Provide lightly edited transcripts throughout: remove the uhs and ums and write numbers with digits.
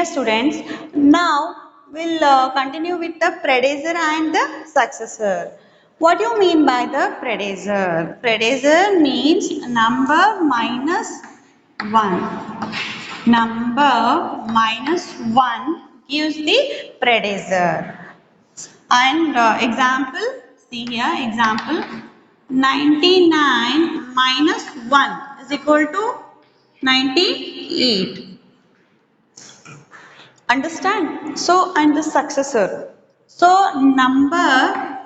Dear students, now we'll continue with the predecessor and the successor. What do you mean by the predecessor? Predecessor means number minus 1. Number minus 1 gives the predecessor. And example, see here, example 99 minus 1 is equal to 98. Understand? So, and the successor. So, number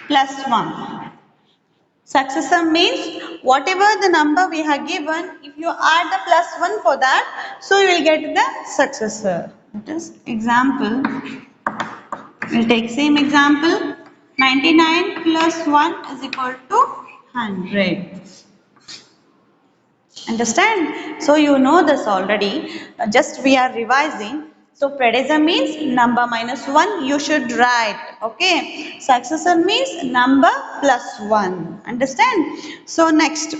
plus 1. Successor means whatever the number we have given, if you add the plus 1 for that, so you will get the successor. That is example. We'll take same example. 99 plus 1 is equal to 100. Understand? So you know this already. Just we are revising. So predecessor means number minus 1 you should write. Okay. Successor means number plus 1. Understand? So next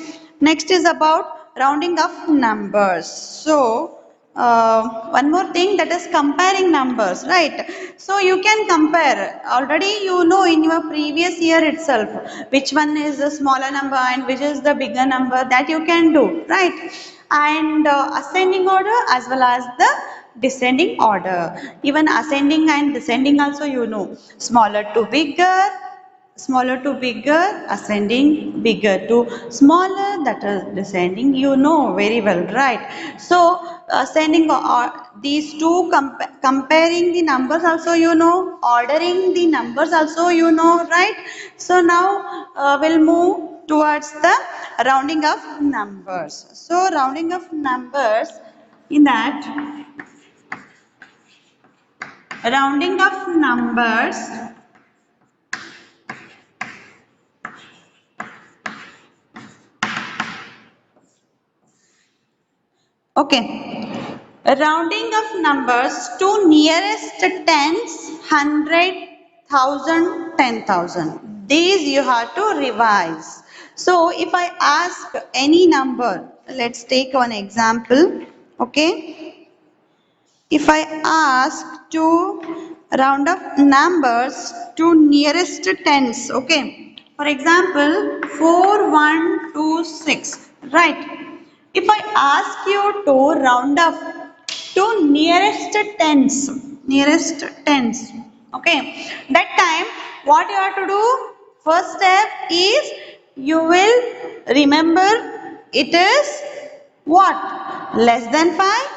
is about rounding of numbers. So one more thing, that is comparing numbers, right? So you can compare. Already you know in your previous year itself which one is the smaller number and which is the bigger number, that you can do, right? And ascending order as well as the descending order. Even ascending and descending also you know. Smaller to bigger, ascending, bigger to smaller, that is descending, you know very well, right? So ascending or these two comparing the numbers also you know, ordering the numbers also you know, right? So now we'll move towards the rounding of numbers. So rounding of numbers, in that rounding of numbers, okay, rounding of numbers to nearest tens, 100, 1000, 10,000. These you have to revise. So if I ask any number, let's take one example. Okay. If I ask to round up numbers to nearest tens, okay. For example, 4126, right? If I ask you to round up to nearest tens, okay. That time, what you have to do? First step is you will remember it is what? Less than 5,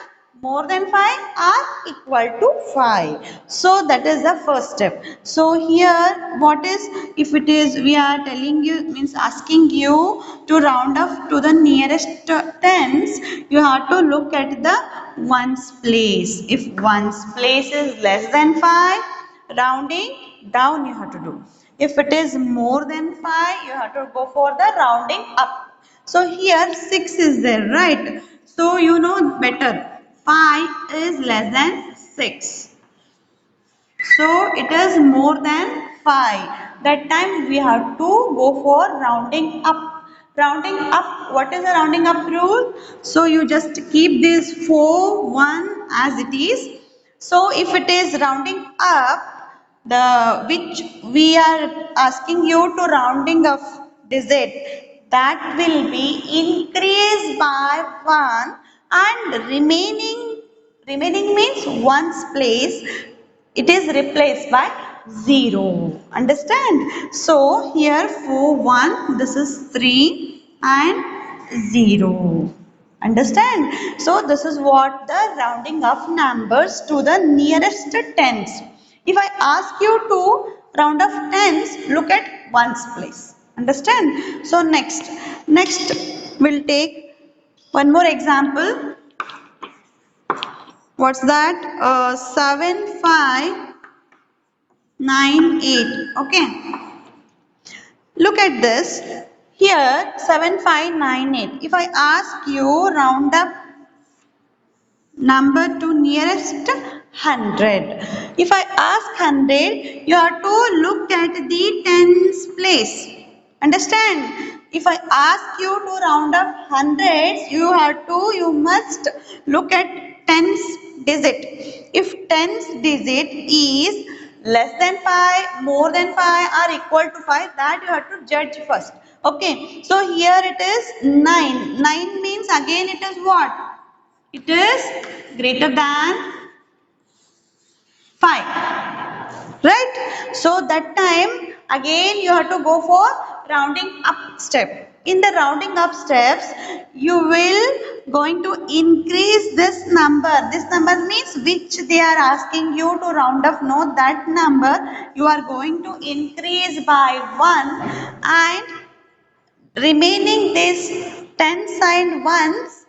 more than 5 or equal to 5. So that is the first step. So here what is, if it is, we are telling you, means asking you to round up to the nearest tens, you have to look at the ones place. If ones place is less than 5, rounding down you have to do. If it is more than 5, you have to go for the rounding up. So here 6 is there, right? So you know better. 5 is less than 6. So it is more than 5. That time we have to go for rounding up. Rounding up, what is the rounding up rule? So you just keep this 4, 1 as it is. So if it is rounding up, the which we are asking you to rounding of digit, that will be increased by 1 and remaining means ones place, it is replaced by 0. Understand? So here 4, 1, this is 3 and 0. Understand? So this is what the rounding of numbers to the nearest tens. If I ask you to round of tens, look at ones place. Understand? So next we'll take one more example. What's that? 7598. Okay. Look at this. Here 7598. If I ask you round up number to nearest 100. If I ask 100, you have to look at the tens place. Understand? If I ask you to round up hundreds, you must look at tens digit. If tens digit is less than 5, more than 5 or equal to 5, that you have to judge first. Okay, so here it is 9. 9 means again it is what? It is greater than 5. Right? So that time again you have to go for rounding up step. In the rounding up steps, you will going to increase this number. This number means which they are asking you to round up. No, that number you are going to increase by 1 and remaining this 10 signed ones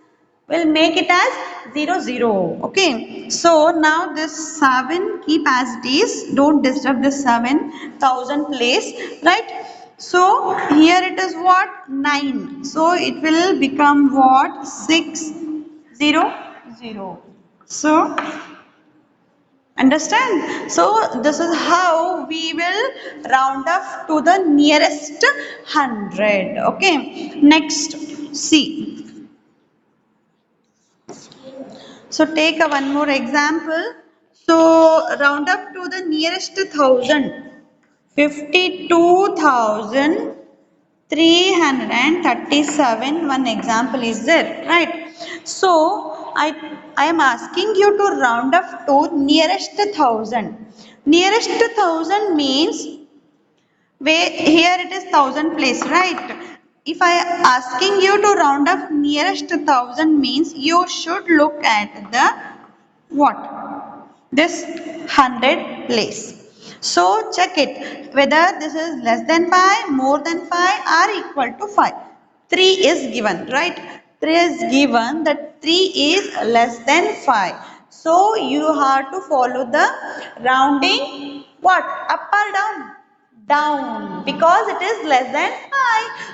will make it as 0, 0. Okay. So now this 7 keep as it is. Don't disturb this 7,000 place. Right. So here it is what? 9. So it will become what? 6, 0, 0. So understand? So this is how we will round up to the nearest 100. Okay. Next, see. So take a one more example. So round up to the nearest 1000. 52,337. One example is there, right? So I am asking you to round up to nearest 1000. Nearest 1000 means where here it is 1000 place, right? If I asking you to round up nearest 1000 means you should look at the what? This 100 place. So check it whether this is less than 5, more than 5 or equal to 5. 3 is given, right? 3 is given, that 3 is less than 5. So you have to follow the rounding what? Up or down? Down, because it is less than 5.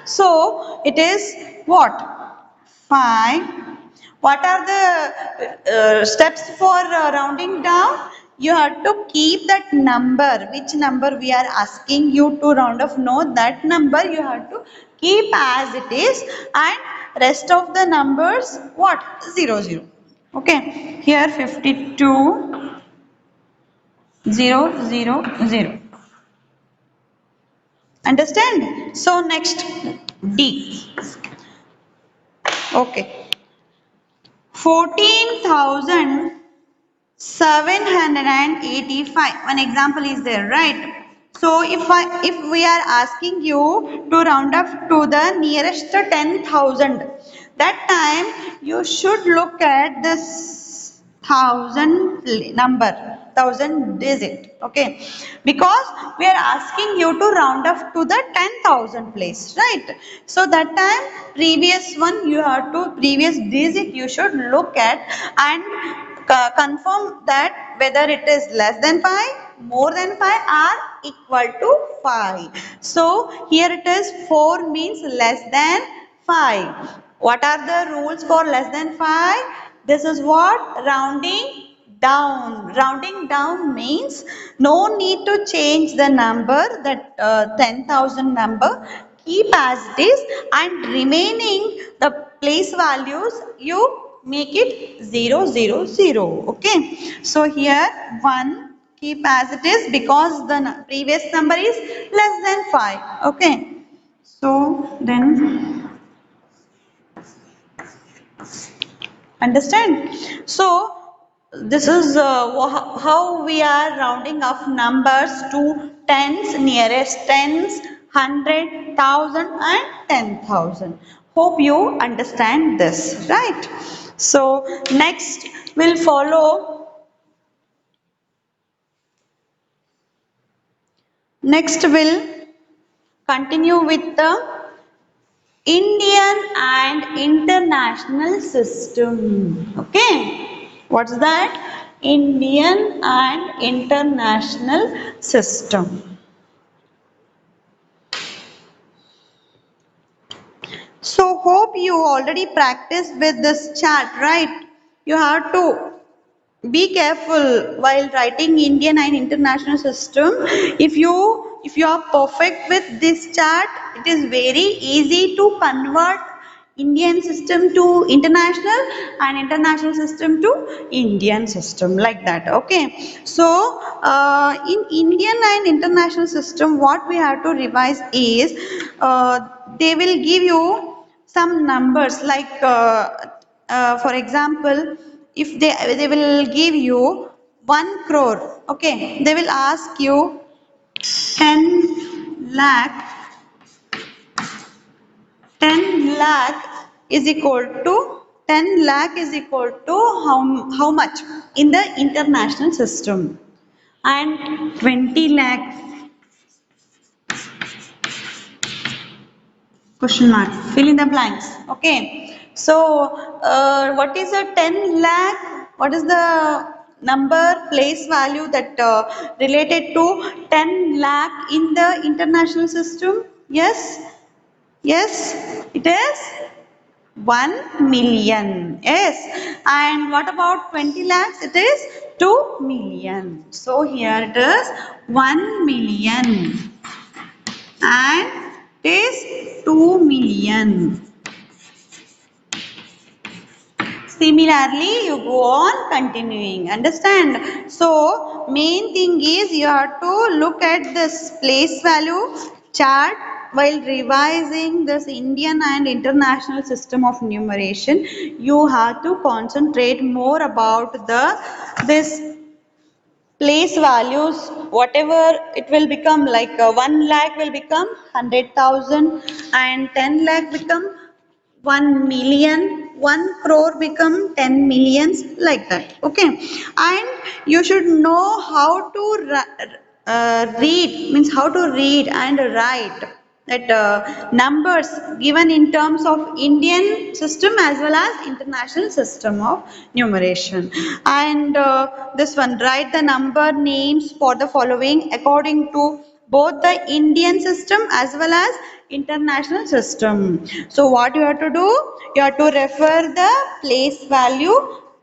So it is what? 5. What are the steps for rounding down? You have to keep that number. Which number we are asking you to round off? No, that number you have to keep as it is, and rest of the numbers what? 0, 0. Okay. Here 52, 0, 0, 0. Understand? So next D. Okay. 14,785. One example is there, right? So if we are asking you to round up to the nearest 10,000, that time you should look at this 1000 number, 1000 digit. Okay, because we are asking you to round up to the 10,000 place, right? So that time previous one you have to previous digit you should look at and confirm that whether it is less than 5, more than 5 or equal to 5. So here it is 4 means less than 5. What are the rules for less than 5? This is what? Rounding down. Rounding down means no need to change the number, that 10,000 number. Keep as it is, and remaining the place values you make it 0, 0, 0. Okay. So here 1 keep as it is because the previous number is less than 5. Okay. So then understand? So this is how we are rounding off numbers to tens, nearest tens, 100, 1000 and 10,000. Hope you understand this, right? So next we'll follow, next we'll continue with the Indian and international system. Okay. What's that? Indian and international system. So hope you already practiced with this chart, right? You have to be careful while writing Indian and international system. If you are perfect with this chart, it is very easy to convert Indian system to international and international system to Indian system, like that. Okay. So in Indian and international system, what we have to revise is they will give you some numbers like for example, if they will give you 1 crore, okay, they will ask you 10 lakh, 10 lakh is equal to 10 lakh is equal to how much in the international system, and 20 lakh question mark, fill in the blanks. Okay, so what is a 10 lakh, what is the number place value that related to 10 lakh in the international system? Yes, yes, it is 1 million. Yes, and what about 20 lakhs? It is 2 million. So here it is 1 million and it is 2 million. Similarly, you go on continuing. Understand? So, main thing is you have to look at this place value chart while revising this Indian and international system of numeration. You have to concentrate more about this place values, whatever it will become, like 1 lakh will become 100,000 and 10 lakh become 1 million, 1 crore become 10 millions, like that. Okay, and you should know how to read, means how to read and write that numbers given in terms of Indian system as well as international system of numeration. And this one, write the number names for the following according to both the Indian system as well as international system. So what you have to do? You have to refer the place value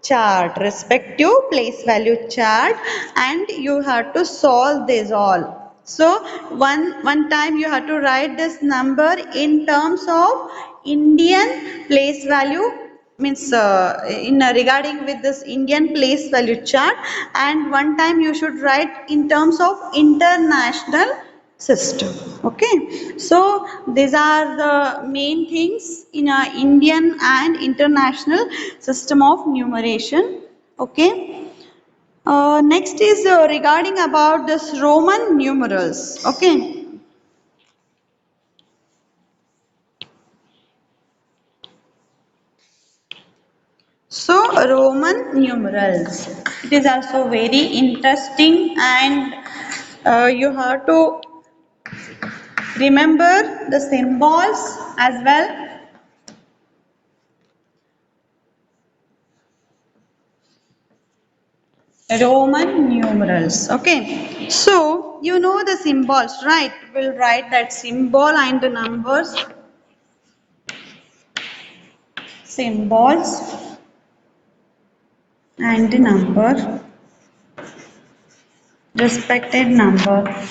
chart, respective place value chart, and you have to solve this all. So one time you have to write this number in terms of Indian place value, means in regarding with this Indian place value chart, and one time you should write in terms of international system. Okay, so these are the main things in our Indian and international system of numeration. Okay. Next is regarding about this Roman numerals. Okay. So Roman numerals. It is also very interesting, and you have to remember the symbols as well. Roman numerals. Okay. So you know the symbols, right? We'll write that symbol and the numbers. Symbols and the number. Respected number.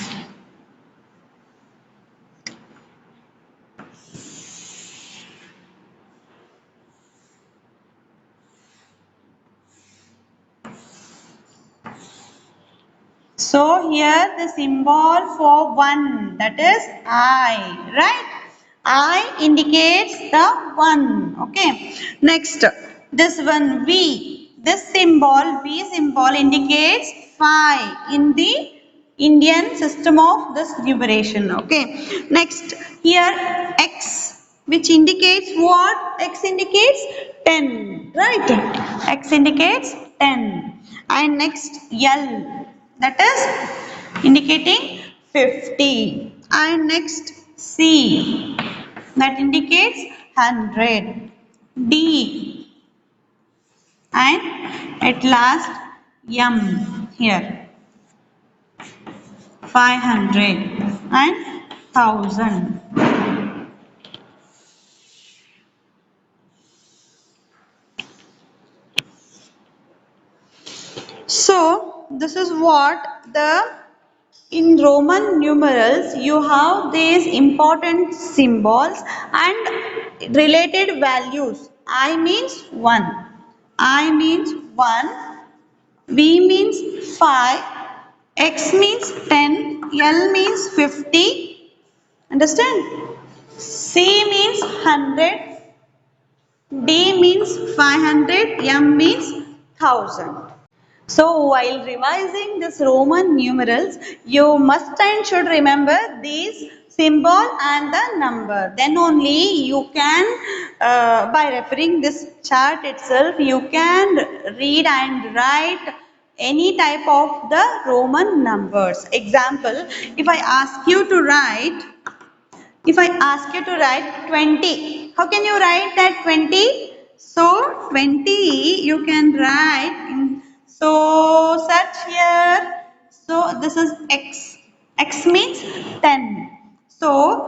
So here the symbol for 1, that is I, right? I indicates the 1. Okay. Next, this one V. This symbol, V symbol indicates 5 in the Indian system of this numeration. Okay. Next, here X, which indicates what? X indicates 10, right? X indicates 10. And next L, that is indicating 50. And next C, that indicates 100. D, and at last M, here 500 and 1000. So this is what the in Roman numerals you have these important symbols and related values. I means 1. I means 1. V means 5. X means 10. L means 50. Understand? C means 100. D means 500. M means 1000. So while revising this Roman numerals, you must and should remember these symbol and the number. Then only you can, by referring this chart itself, you can read and write any type of the Roman numbers. Example, if I ask you to write 20, how can you write that 20? So 20 you can write in, so search here. So this is x. X means 10. So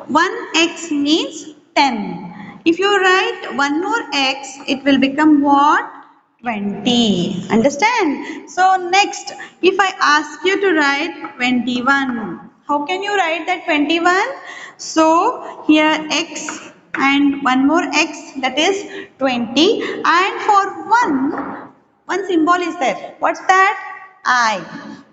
1x means 10. If you write one more x, it will become what? 20. Understand? So next, if I ask you to write 21, how can you write that 21? So here x and one more x, that is 20, and for one symbol is there. What's that? I.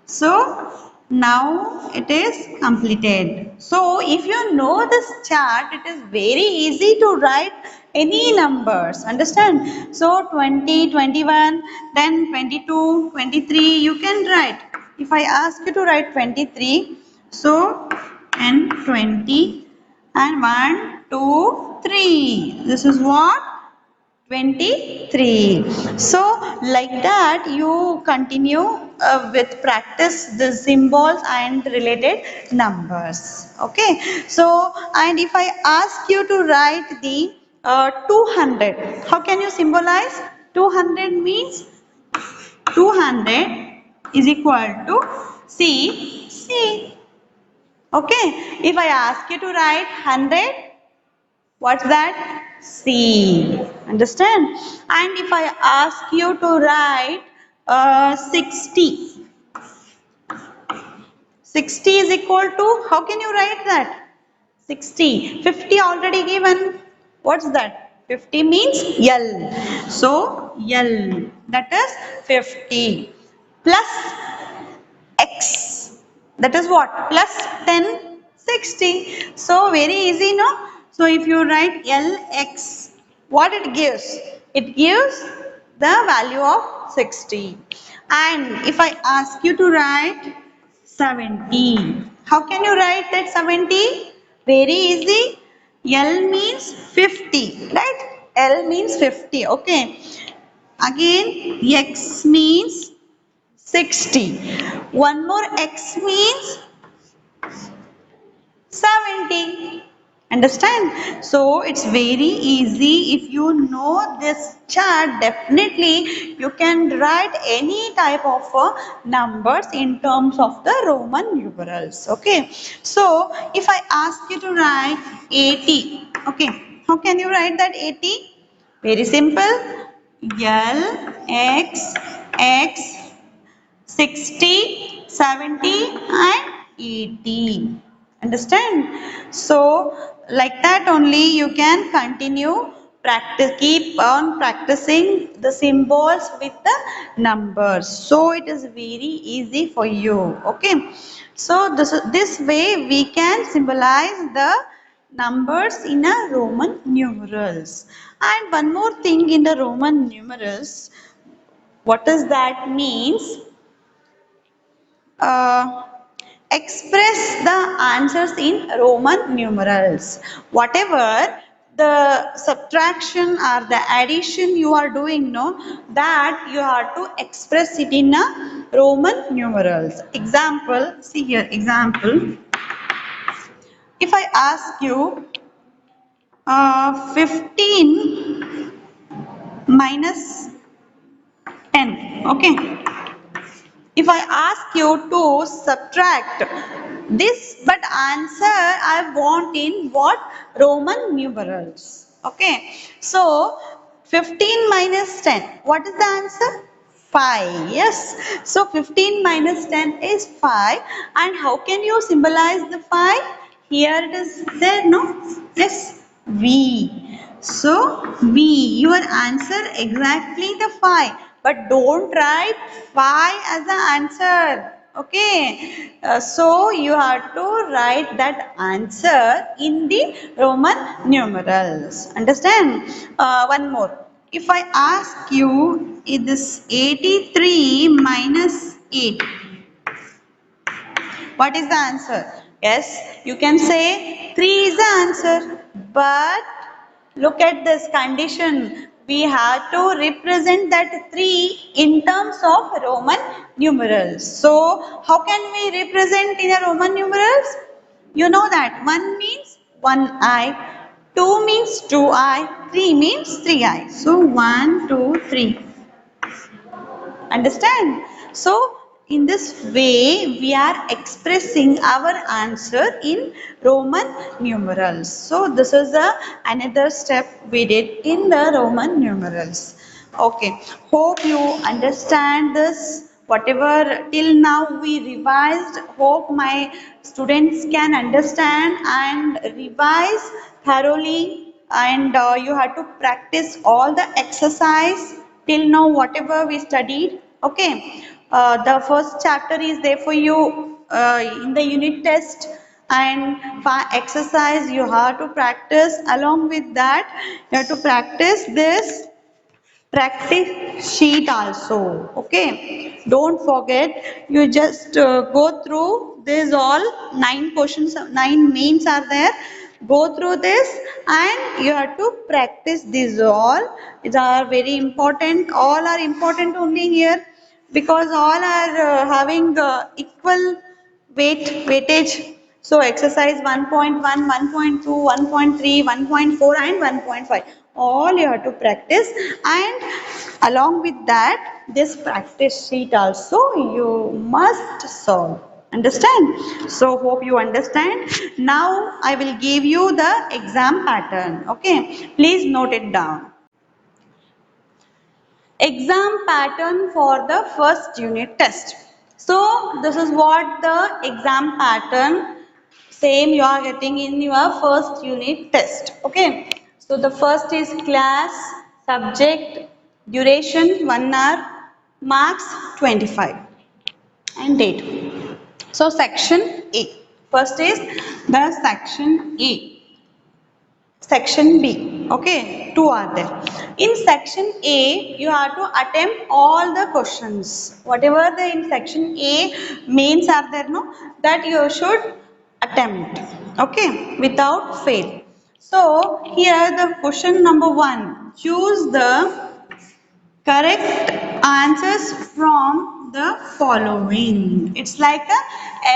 So now it is completed. So if you know this chart, it is very easy to write any numbers. Understand? So 20, 21, then 22, 23, you can write. If I ask you to write 23, so and 20 and 1, 2, 3. This is what? 23. So like that you continue with practice the symbols and related numbers. Okay. So and if I ask you to write the 200, how can you symbolize? 200 means 200 is equal to C. Okay. If I ask you to write 100, what's that? C. Understand? And if I ask you to write 60, 60 is equal to, how can you write that? 60. 50 already given. What's that? 50 means L. So L, that is 50 plus x, that is what? Plus 10, 60. So very easy, no? So if you write Lx, what it gives? It gives the value of 60. And if I ask you to write 70, how can you write that 70? Very easy. L means 50, right? L means 50, okay. Again, x means 60. One more x means 70. Understand? So it's very easy. If you know this chart, definitely you can write any type of numbers in terms of the Roman numerals. Okay. So if I ask you to write 80, okay, how can you write that 80? Very simple. L, X, 60, 70 and 80. Understand? So like that only you can continue practice, keep on practicing the symbols with the numbers. So it is very easy for you. Okay. So this way we can symbolize the numbers in a Roman numerals. And one more thing in the Roman numerals, what does that means? uh, express the answers in Roman numerals. Whatever the subtraction or the addition you are doing, no, that you have to express it in a Roman numerals. Example, see here, example. If I ask you 15 minus 10, okay. If I ask you to subtract this, but answer I want in what? Roman numerals. Okay. So 15 minus 10. What is the answer? 5. Yes. So 15 minus 10 is 5. And how can you symbolize the 5? Here it is there, no? Yes. V. So V. Your answer exactly the 5. But don't write 5 as the answer. Okay. So you have to write that answer in the Roman numerals. Understand? One more. If I ask you, is this 83 minus 8? What is the answer? Yes, you can say 3 is the answer. But look at this condition. We have to represent that 3 in terms of Roman numerals. So, how can we represent in a Roman numerals? You know that 1 means 1i, 2 means 2i, 3 means 3i. So, 1, 2, 3. Understand? So, in this way, we are expressing our answer in Roman numerals. So, this is another step we did in the Roman numerals. Okay, hope you understand this. Whatever till now we revised, hope my students can understand and revise thoroughly, and you have to practice all the exercise till now whatever we studied. Okay, the first chapter is there for you in the unit test, and for exercise you have to practice. Along with that, you have to practice this practice sheet also. Okay, don't forget, you just go through this. All 9 questions, 9 mains are there. Go through this and you have to practice these all. These are very important. All are important only here, because all are having equal weightage. So exercise 1.1, 1.2, 1.3, 1.4 and 1.5. All you have to practice, and along with that, this practice sheet also you must solve. Understand? So hope you understand. Now I will give you the exam pattern. Okay, please note it down. Exam pattern for the first unit test. So this is what the exam pattern same you are getting in your first unit test. Okay, so the first is class, subject, duration 1 hour, marks 25 and date. So section A. First is the section A. Section B. Okay, two are there. In section A, you have to attempt all the questions. Whatever the in section A mains are there, no, that you should attempt. Okay, without fail. So here the question number 1. Choose the correct answers from the following. It's like a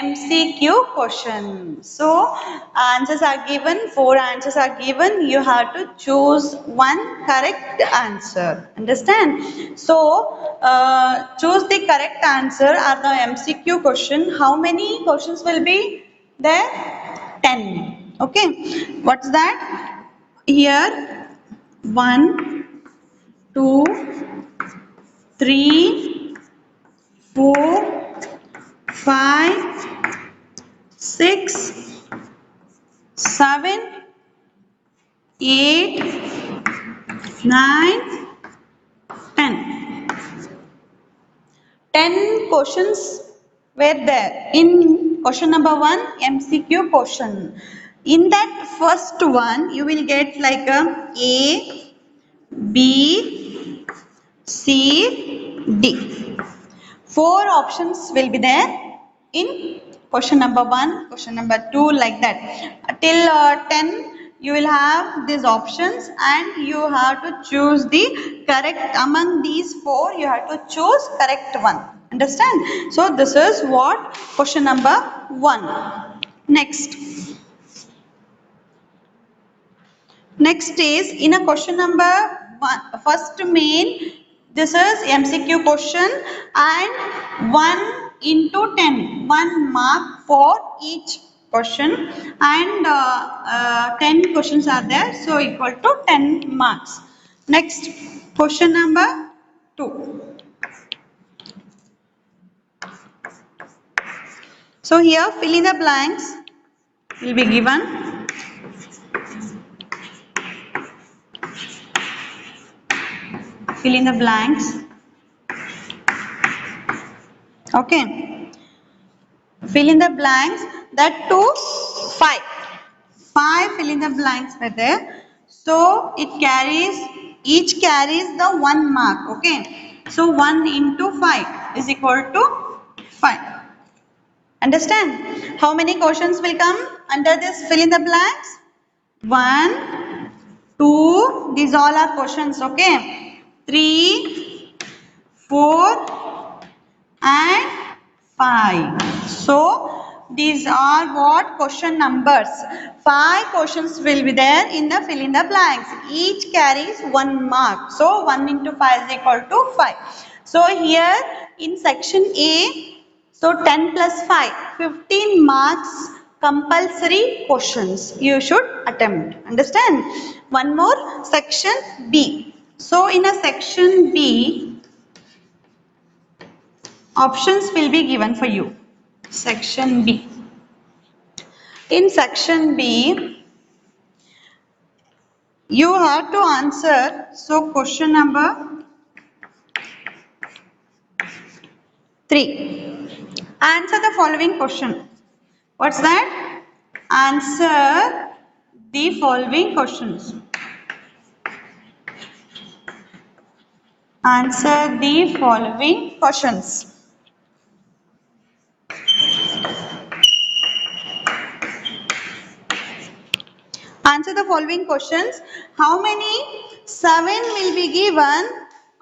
MCQ question. So answers are given, 4 answers are given. You have to choose one correct answer. Understand? So choose the correct answer are the MCQ question. How many questions will be there? 10. Okay. What's that? Here 1, 2, 3, 4, 5, 6, 7, 8, 9, 10. 10 questions were there. In question number 1, MCQ question. In that first one, you will get like A, B, C, D. 4 options will be there in question number 1, question number 2, like that. Till 10 you will have these options, and you have to choose the correct. Among these 4 you have to choose correct one. Understand? So this is what question number 1. Next is in a question number 1, first main, this is MCQ question, and 1 into 10, 1 mark for each question, and 10 questions are there, so equal to 10 marks. Next, question number 2. So here fill in the blanks will be given. Fill in the blanks. Okay. Fill in the blanks. That too 5. 5 fill in the blanks were there. So it carries, each carries the 1 mark. Okay. So 1 into 5 is equal to 5. Understand? How many questions will come under this fill in the blanks? 1, 2, these all are questions. Okay. 3, 4 and 5. So these are what question numbers. 5 questions will be there in the fill in the blanks. Each carries 1 mark. So 1 into 5 is equal to 5. So here in section A, so 10 plus 5, 15 marks compulsory questions you should attempt. Understand? One more, section B. So in a section B, options will be given for you. Section B. In section B, you have to answer, so question number 3. Answer the following question. What's that? Answer the following questions. Answer the following questions. Answer the following questions. How many? 7 will be given.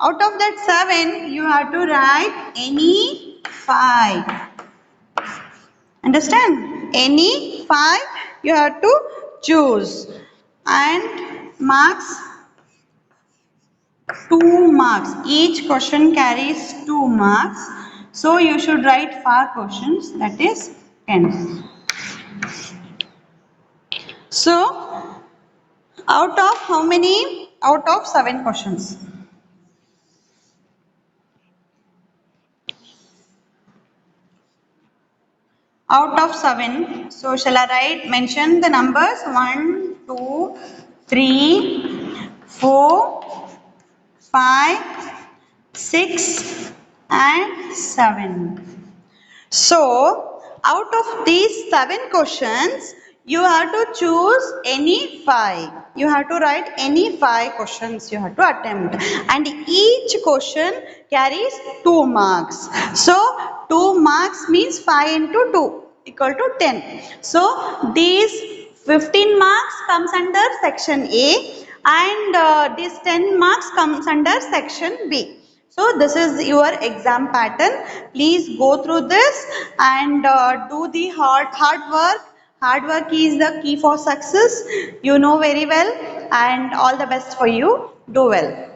Out of that 7, you have to write any 5. Understand? Any 5 you have to choose. And marks 2 marks. Each question carries 2 marks. So you should write 5 questions, that is 10. So out of how many? Out of 7 questions. Out of 7, so shall I write, mention the numbers 1, 2, 3, 4, 5, 6 and 7. So out of these 7 questions, you have to choose any 5. You have to write any 5 questions you have to attempt. And each question carries 2 marks. So 2 marks means 5 into 2 equal to 10. So these 15 marks comes under section A and these 10 marks comes under section B. So this is your exam pattern. Please go through this and do the hard work. Hard work is the key for success. You know very well, and all the best for you. Do well.